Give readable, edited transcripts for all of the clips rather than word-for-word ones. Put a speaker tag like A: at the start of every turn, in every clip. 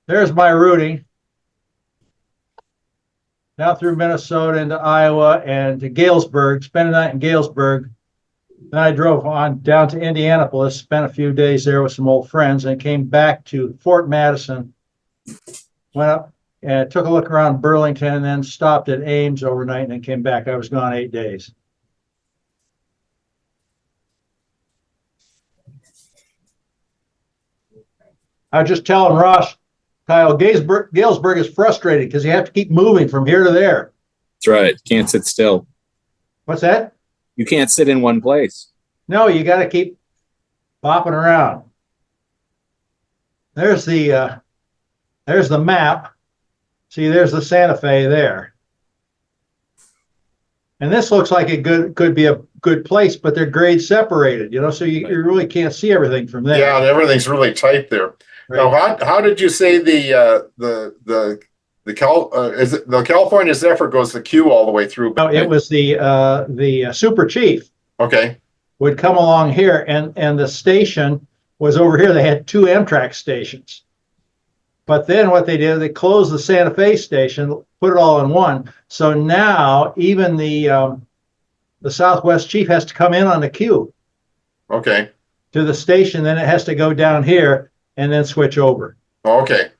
A: there's my routing down through Minnesota into Iowa and to Galesburg, spent a night in Galesburg. Then I drove on down to Indianapolis, spent a few days there with some old friends, and came back to Fort Madison, went up and took a look around Burlington, and then stopped at Ames overnight and then came back. I was gone 8 days. I was just telling Ross, Kyle, Galesburg is frustrated because you have to keep moving from here to there.
B: That's right. Can't sit still.
A: What's that?
B: You can't sit in one place.
A: No, you got to keep bopping around. There's the map. See, there's the Santa Fe there. And this looks like it could be a good place, but they're grade separated, so you really can't see everything from there.
C: Yeah, and everything's really tight there. Right. Now, how did you say the California Zephyr goes the Q all the way through?
A: No, it was the Super Chief.
C: Okay.
A: Would come along here, and the station was over here. They had 2 Amtrak stations. But then what they did, they closed the Santa Fe station, put it all in one. So now even the Southwest Chief has to come in on the Q.
C: Okay.
A: To the station, then it has to go down here and then switch over.
C: Okay.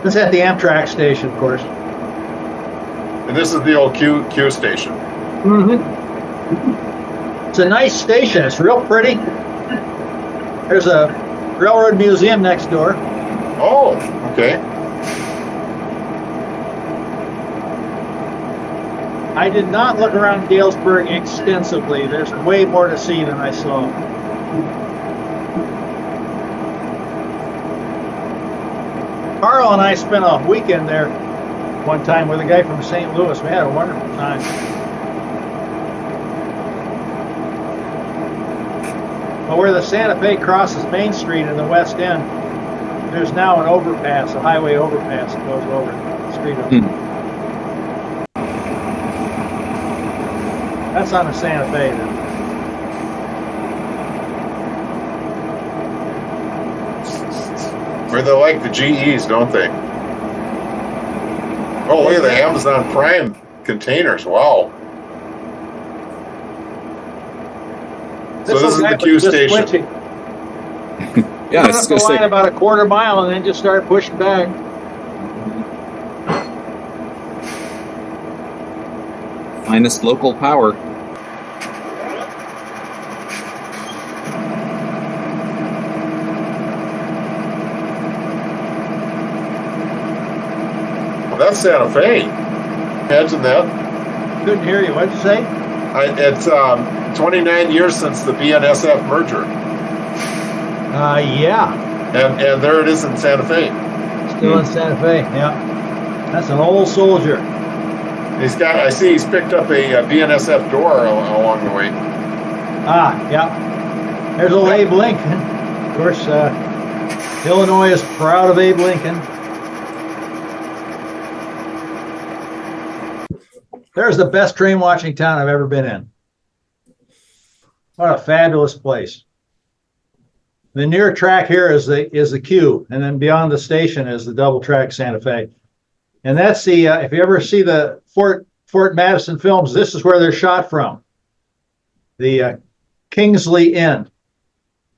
A: It's at the Amtrak station, of course.
C: And this is the old Q station.
A: Mm-hmm. It's a nice station. It's real pretty. There's a railroad museum next door.
C: Oh, okay.
A: I did not look around Galesburg extensively. There's way more to see than I saw. Carl and I spent a weekend there one time with a guy from St. Louis. We had a wonderful time. But where the Santa Fe crosses Main Street in the west end, there's now an overpass, a highway overpass that goes over the street. That's on the Santa Fe then.
C: Where they like the GEs, don't they? Oh, look at the Amazon Prime containers. Wow. So this is the Q station.
B: Yeah,
A: it's going to line about a quarter mile and then just start pushing back.
B: Finest local power.
C: Well, that's Santa Fe. Imagine that.
A: Couldn't hear you. What'd you say?
C: It's 29 years since the BNSF merger.
A: Yeah.
C: And there it is in Santa Fe.
A: Still in Santa Fe, yeah. That's an old soldier.
C: I see he's picked up a BNSF door along the way.
A: Ah, yeah. There's old Abe Lincoln. Of course, Illinois is proud of Abe Lincoln. There's the best train watching town I've ever been in. What a fabulous place. The near track here is the Q, and then beyond the station is the double track Santa Fe. And that's the, if you ever see the Fort Madison films, this is where they're shot from. The Kingsley Inn.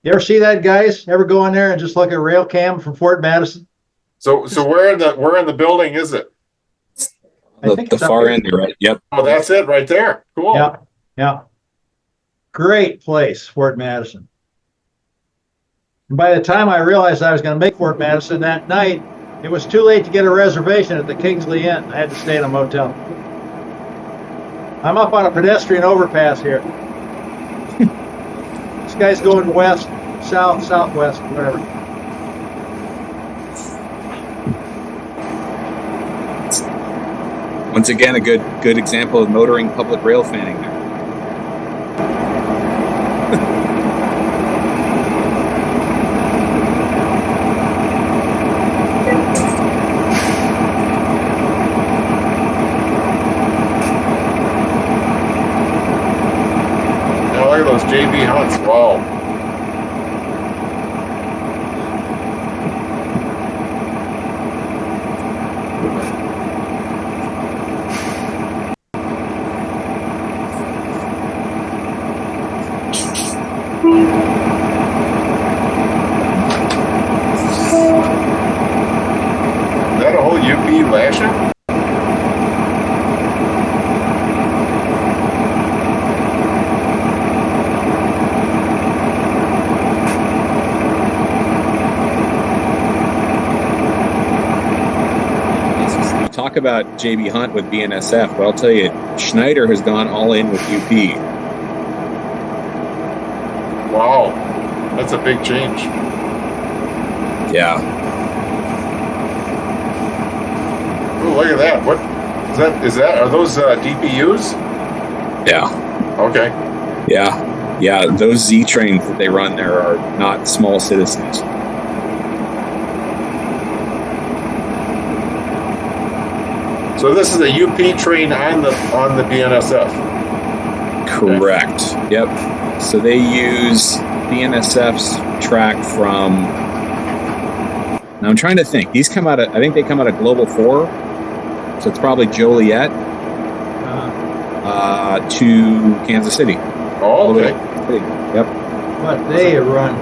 A: You ever see that, guys? Ever go in there and just look at rail cam from Fort Madison?
C: So where in the building is it?
B: The far end, right? Yep.
C: Oh, that's it right there. Cool.
A: Yeah, yeah. Great place, Fort Madison. And by the time I realized I was going to make Fort Madison that night, it was too late to get a reservation at the Kingsley Inn. I had to stay in a motel. I'm up on a pedestrian overpass here. This guy's going west, south, southwest, whatever.
B: Once again, a good example of motoring public rail fanning there.
C: Now look at those JB Hunts. Wow.
B: talk about JB Hunt with BNSF, but I'll tell you, Schneider has gone all in with UP.
C: Wow, that's a big change.
B: Yeah.
C: Oh, look at that. What is that? Are those DPUs?
B: Yeah.
C: Okay.
B: Yeah. Those Z trains that they run there are not small citizens.
C: So this is a UP train on the BNSF.
B: Correct. Okay. Yep. So they use BNSF's track from. Now I'm trying to think. These come out of. I think they come out of Global 4. So it's probably Joliet to Kansas City.
C: Oh, okay.
B: Yep.
A: But they run.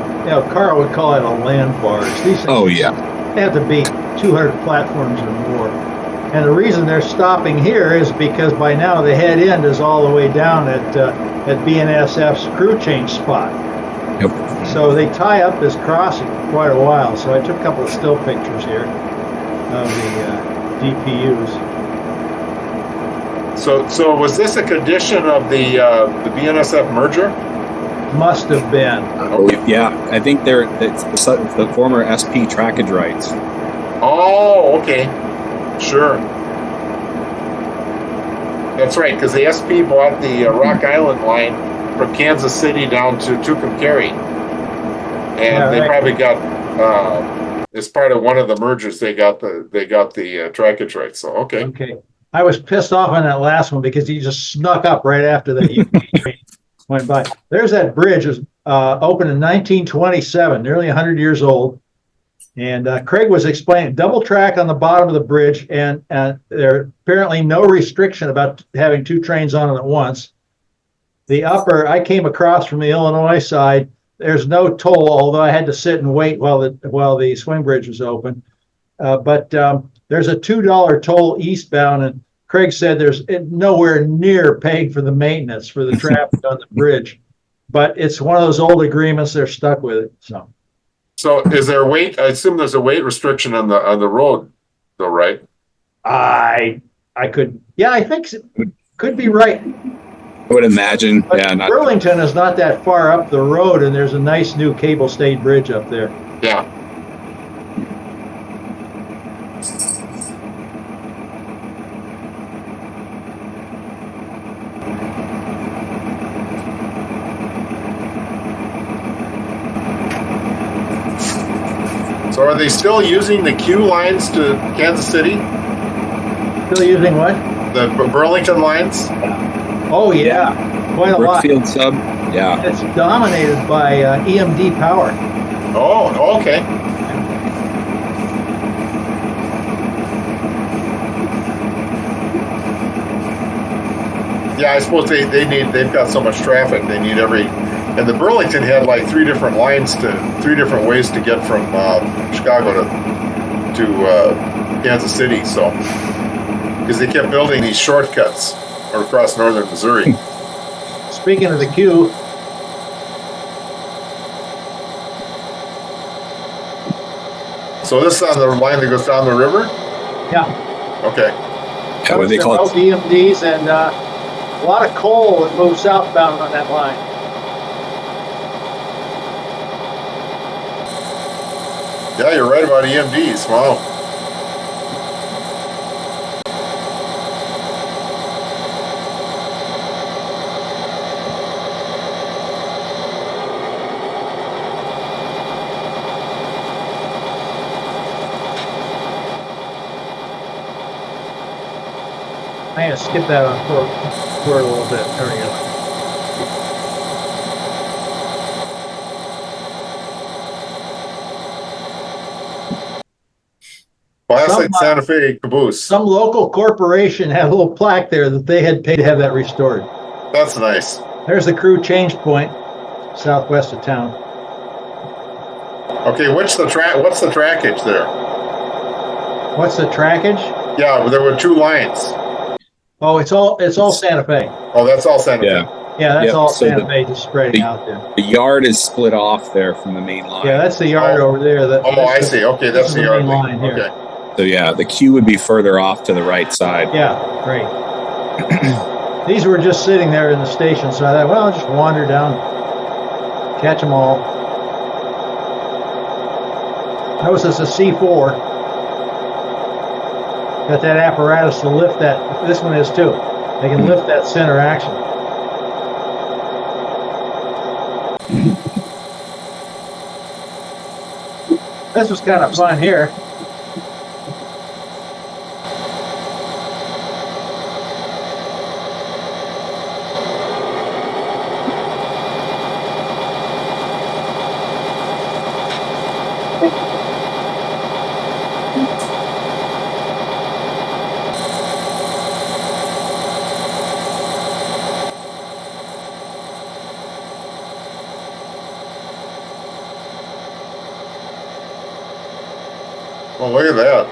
A: Carl would call it a land barge. These things,
B: oh yeah.
A: They have to be 200 platforms or more. And the reason they're stopping here is because by now the head end is all the way down at BNSF's crew change spot.
B: Yep.
A: So they tie up this crossing for quite a while. So I took a couple of still pictures here of the DPUs.
C: So was this a condition of the BNSF merger?
A: Must have been.
B: Yeah, I think it's the former SP trackage rights.
C: Oh, okay. Sure. That's right, because the SP bought the Rock Island line from Kansas City down to Tucumcari. And they probably got, as part of one of the mergers, they got the trackage rights. So, okay.
A: Okay. I was pissed off on that last one because he just snuck up right after that train went by. There's that bridge. It was opened in 1927, nearly 100 years old. And Craig was explaining double track on the bottom of the bridge, and there apparently no restriction about having two trains on it at once. The upper, I came across from the Illinois side. There's no toll, although I had to sit and wait while the swing bridge was open. But there's a $2 toll eastbound, and Craig said there's nowhere near paying for the maintenance for the traffic on the bridge. But it's one of those old agreements. They're stuck with it. So
C: is there a weight? I assume there's a weight restriction on the road, though, right?
A: I could, I think so. Could be right.
B: I would imagine.
A: But Burlington is not that far up the road, and there's a nice new cable-stayed bridge up there.
C: Yeah. So are they still using the Q lines to Kansas City?
A: Still using what?
C: The Burlington lines?
A: Oh, yeah. Quite a lot.
B: Brookfield sub? Yeah.
A: It's dominated by M&NB power.
C: Oh, okay. Yeah, I suppose they've got so much traffic, they need and the Burlington had like three different ways to get from Chicago to Kansas City. So, because they kept building these shortcuts across northern Missouri.
A: Speaking of the Q,
C: so this is on the line that goes down the river.
A: Yeah.
C: Okay.
B: Yeah, what do they call it?
A: EMDs and a lot of coal that moves southbound on that line.
C: Yeah, you're right about EMDs. Wow.
A: I'm going to skip that on for a little bit. There we go.
C: Classic Santa Fe caboose.
A: Some local corporation had a little plaque there that they had paid to have that restored.
C: That's nice.
A: There's the crew change point, southwest of town.
C: Okay, what's the trackage there?
A: What's the trackage?
C: Yeah, there were two lines.
A: Oh, it's all Santa Fe.
C: Oh, that's all Santa Fe.
A: Yeah, that's all
B: so
A: Santa Fe just spreading out there.
B: The yard is split off there from the main line.
A: Yeah, that's the yard over there.
C: I see. Okay, that's the yard
A: line here.
C: Okay.
B: So yeah, the queue would be further off to the right side.
A: Yeah, great. These were just sitting there in the station, so I thought, well, I'll just wander down, catch them all. Notice it's a C4. Got that apparatus to lift that. This one is too. They can lift that center action. This was kind of fun here.
C: Well, look at that.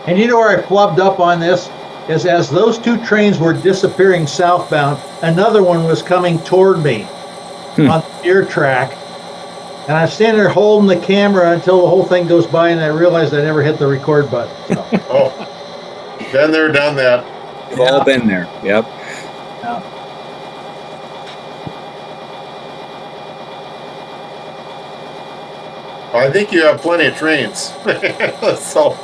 A: And you know where I flubbed up on this? Is as those two trains were disappearing southbound, another one was coming toward me on the near track. And I'm standing there holding the camera until the whole thing goes by, and I realized I never hit the record button. So.
C: Oh, been there, done that.
B: We've all been there. Yep.
A: Yeah.
C: I think you have plenty of trains. So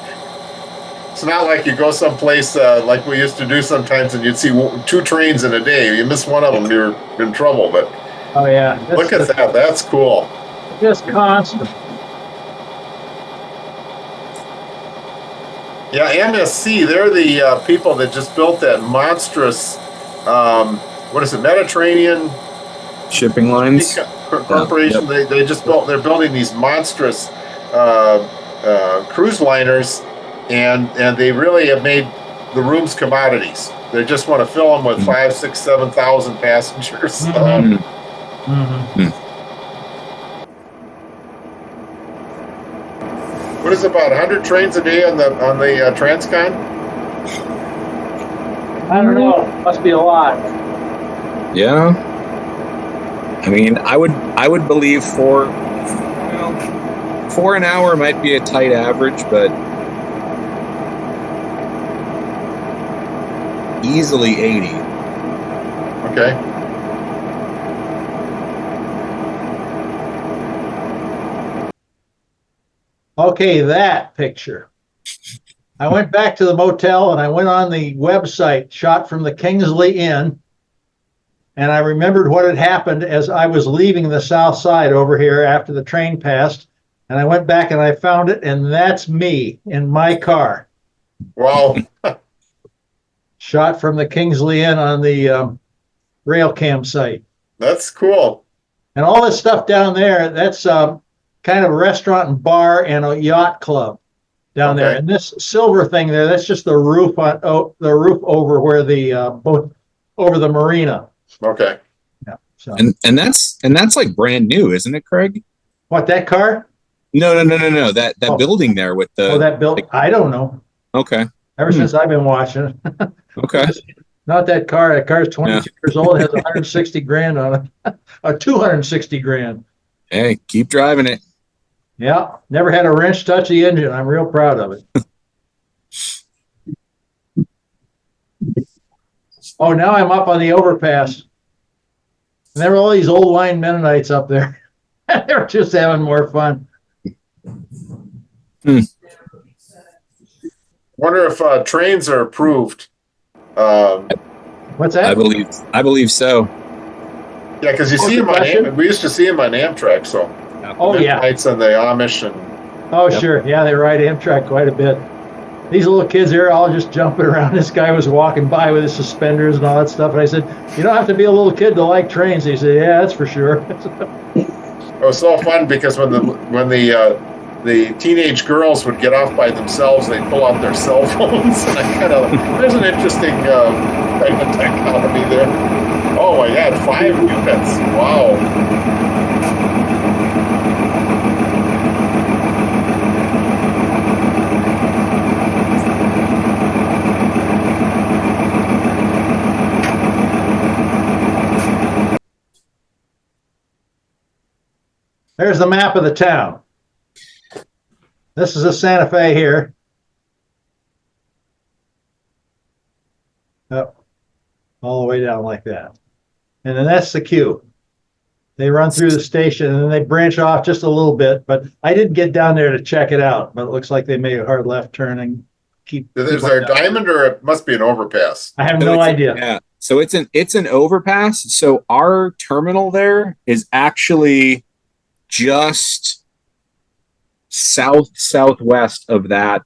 C: it's not like you go someplace like we used to do sometimes and you'd see two trains in a day. You miss one of them, you're in trouble. But
A: Oh yeah,
C: look at that. That's cool.
A: just constant.
C: Yeah, MSC, they're the people that just built that monstrous, what is it, Mediterranean
B: Shipping lines.
C: Corporation.
B: Yep.
C: They just built, they're building these monstrous cruise liners, and they really have made the rooms commodities. They just want to fill them with 5, 6, 7,000 passengers. What is it, about 100 trains a day on the Transcon?
A: I don't know. Must be a lot.
B: Yeah. I mean, I would believe four an hour might be a tight average, but easily 80.
C: Okay.
A: Okay, that picture. I went back to the motel and I went on the website, shot from the Kingsley Inn, and I remembered what had happened as I was leaving the south side over here after the train passed. And I went back and I found it, and that's me in my car.
C: Wow.
A: Shot from the Kingsley Inn on the rail cam site.
C: That's cool.
A: And all this stuff down there, that's kind of a restaurant and bar and a yacht club down there. And this silver thing there, that's just the roof on the roof over where the boat over the marina.
C: Okay.
A: Yeah. So.
B: And that's like brand new, isn't it, Craig?
A: What, that car?
B: No. That building there with the
A: that building. I don't know.
B: Okay.
A: Ever since I've been watching it.
B: Okay.
A: Not that car. That car's 22 years old. It has 160 grand on it. 260 grand.
B: Hey, keep driving it.
A: Yeah. Never had a wrench touch the engine. I'm real proud of it. Oh, now I'm up on the overpass. And there were all these old line Mennonites up there. They were just having more fun.
C: Wonder if trains are approved.
A: What's that?
B: I believe so.
C: Yeah, because you see them on we used to see them on Amtrak. So Mennonites and the Amish and
A: Sure. Yeah, they ride Amtrak quite a bit. These little kids here all just jumping around. This guy was walking by with his suspenders and all that stuff. And I said, you don't have to be a little kid to like trains. He said, yeah, that's for sure.
C: It was so fun because when the teenage girls would get off by themselves, they'd pull out their cell phones. And I there's an interesting type of technology there. Oh my God, 5 units. Wow.
A: There's the map of the town. This is a Santa Fe here. Up, all the way down like that. And then that's the Q. They run through the station and then they branch off just a little bit, but I didn't get down there to check it out, but it looks like they made a hard left turn and keep.
C: Is there a diamond or it must be an overpass?
A: I have no idea.
B: Yeah. So it's an overpass. So our terminal there is actually just southwest of that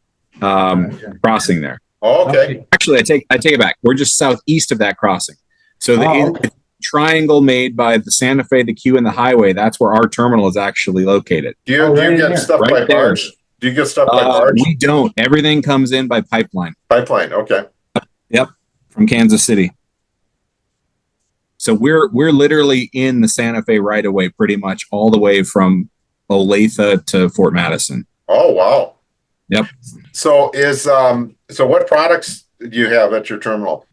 B: crossing there.
C: Oh, okay.
B: Actually, I take it back. We're just southeast of that crossing. So the triangle made by the Santa Fe, the Q, and the highway, that's where our terminal is actually located.
C: Do you get stuff by barge? Do you get stuff by barge?
B: We don't. Everything comes in by pipeline.
C: Pipeline, okay.
B: Yep, from Kansas City. So we're literally in the Santa Fe right away, pretty much all the way from Olathe to Fort Madison.
C: Oh, wow.
B: Yep.
C: So so what products do you have at your terminal?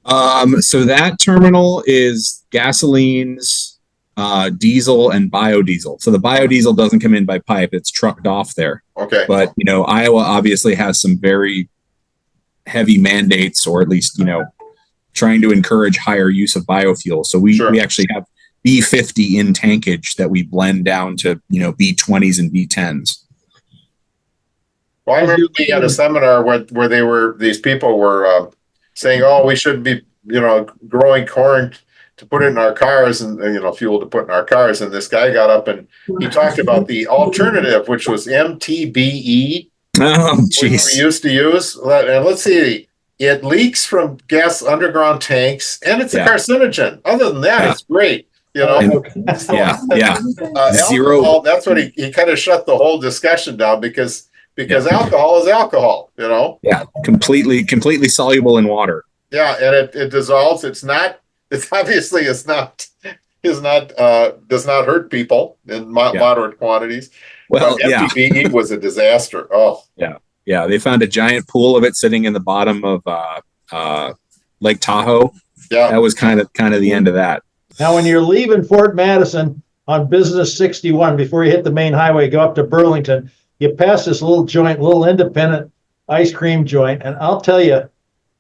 B: So that terminal is gasolines, diesel, and biodiesel. So the biodiesel doesn't come in by pipe; it's trucked off there.
C: Okay.
B: But Iowa obviously has some very heavy mandates, or at least trying to encourage higher use of biofuel. So we actually have B50 in tankage that we blend down to B20s and B10s.
C: Well, I remember being at a seminar where these people were saying, "Oh, we shouldn't be, growing corn to put it in our cars and fuel to put in our cars." And this guy got up and he talked about the alternative, which was MTBE.
B: Oh, jeez.
C: We used to use. And let's see, it leaks from gas underground tanks, and it's a carcinogen. Other than that, it's great.
B: Zero.
C: Alcohol, that's what he kind of shut the whole discussion down because alcohol is alcohol,
B: Yeah, completely soluble in water.
C: Yeah, and it dissolves. Does not hurt people in moderate quantities.
B: Well,
C: MTBE was a disaster. Oh,
B: yeah. They found a giant pool of it sitting in the bottom of Lake Tahoe. Yeah, that was kind of the end of that.
A: Now, when you're leaving Fort Madison on Business 61, before you hit the main highway, go up to Burlington, you pass this little independent ice cream joint, and I'll tell you,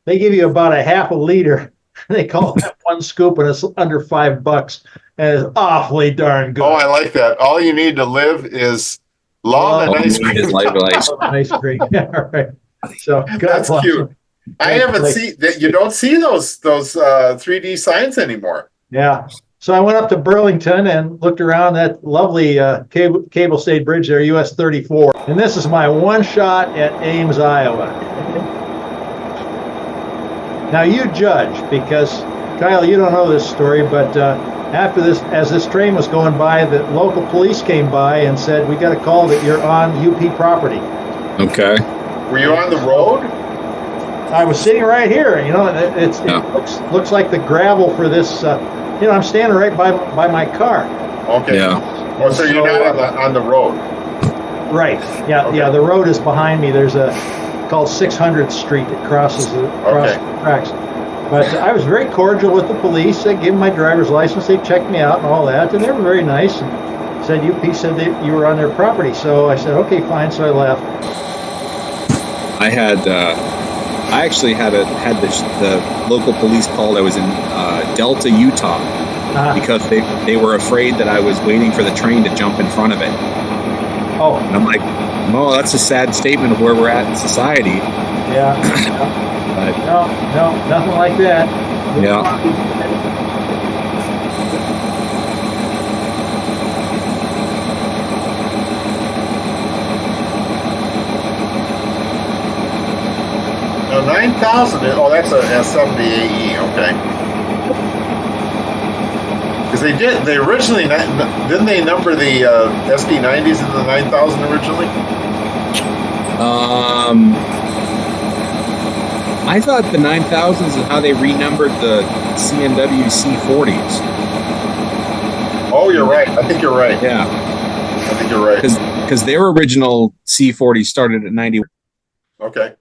A: they give you about a half a liter. They call that one scoop, and it's under $5, and it's awfully darn good.
C: Oh, I like that. All you need to live is love and ice cream.
A: Ice cream. Yeah, right. So
C: that's cute. I haven't seen that. You don't see those 3D signs anymore.
A: Yeah. So I went up to Burlington and looked around that lovely cable stayed bridge there, US 34. And this is my one shot at Ames, Iowa. Now you judge, because Kyle, you don't know this story, but after this, as this train was going by, the local police came by and said, "We got a call that you're on UP property."
B: Okay.
C: Were you on the road?
A: I was sitting right here. It looks like the gravel for this. I'm standing right by my car.
C: Okay. Yeah. Oh, so you're not on the road.
A: Right. Yeah. Okay. Yeah. The road is behind me. There's called 600th Street that crosses the tracks. But I was very cordial with the police. They gave me my driver's license. They checked me out and all that, and they were very nice. And said UP said that you were on their property. So I said, okay, fine. So I left.
B: I actually had the local police called. I was in Delta, Utah, because they were afraid that I was waiting for the train to jump in front of it.
A: Oh,
B: and I'm like, well, that's a sad statement of where we're at in society.
A: Yeah. But, no, nothing like that.
B: Yeah.
C: No, 9,000. Oh, that's a S70AE. Okay. Because they originally didn't they number the SD90s in the 9,000 originally?
B: I thought the 9,000s is how they renumbered the C&W C40s.
C: Oh, you're right. I think you're right.
B: Yeah.
C: I think you're right.
B: Because their original C40 started at 90.
C: Okay.